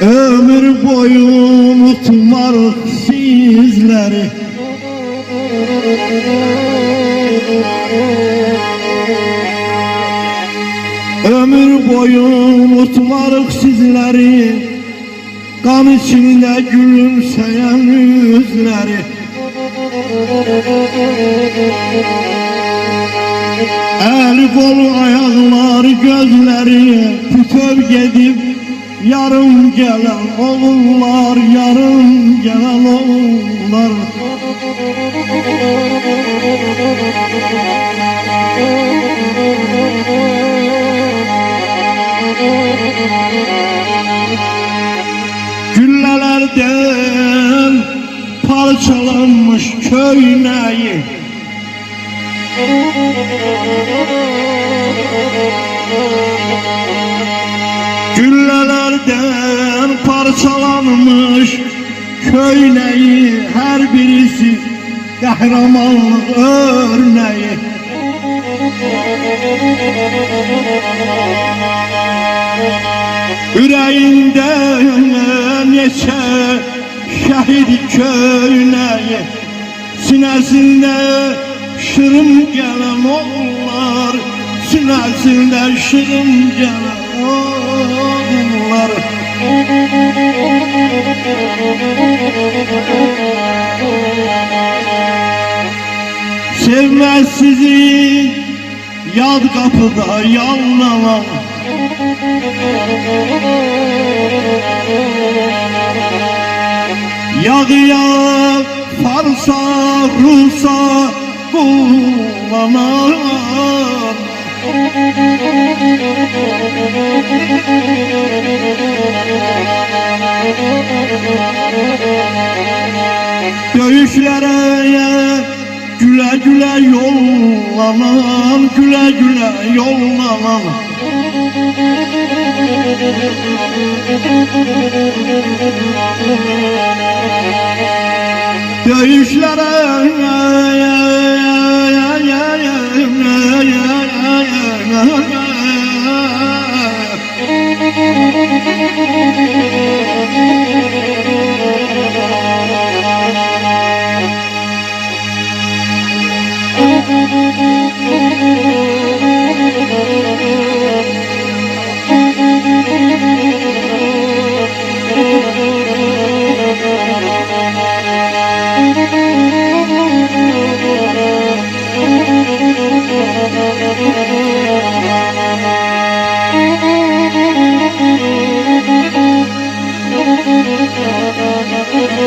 Ömür boyu unutmarıq sizləri. Ömür boyu unutmarıq sizləri. Qan içində gülümsəyən üzləri. El kol ayaklar gözleri tütöv gedib yarım gelen oğullar, yarım gelen oğullar. Güllələrdən parçalanmış köynəyi, güllələrdən parçalanmış köynəyi, hər birisi qəhrəmanlıq örnəyi. Ürəyində neçə şəhid köynəyi, sinəsində şırım gelen oğullar, sinəsində şırım gelen oğullar. Sevmez sizi yad kapıda yallanan, yağıya Farsa Rusa kullanan. Döyüşlere güle güle yollanan, güle güle yollanan. Döyüşlere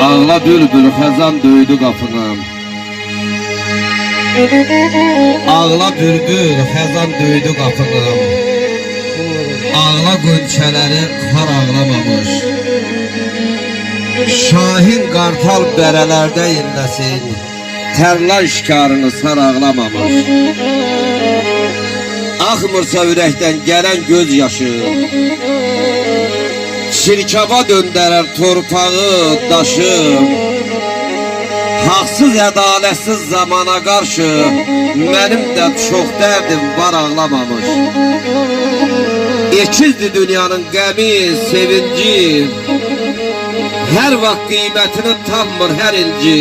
Ağla bülbül xəzan döydü qapını. Ağla bülbül xəzan döydü qapını. Ağla qönçələri xar ağlamamış. Şahin qartal bərələrdə inləsin, tərlan şikarını sar ağlamamış. Axmırsa ürəkdən gələn göz yaşı, çirkaba döndərər torpağı, daşı. Haqsız, ədalətsiz zamana qarşı mənim də çox dərdim var ağlamamış. Ekizdir dünyanın qəmi, sevinci, hər vaxt qiymətini tanmır hər inci.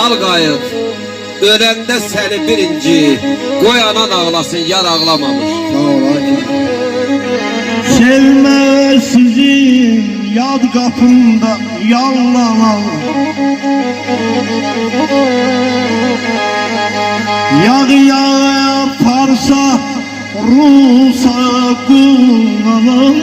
Al qayıt, öləndə səni birinci, qoy anan ağlasın, yar ağlamamış. Sevmez sizin yad kapında yallanan, yağıya Farsa Rusa kullanan.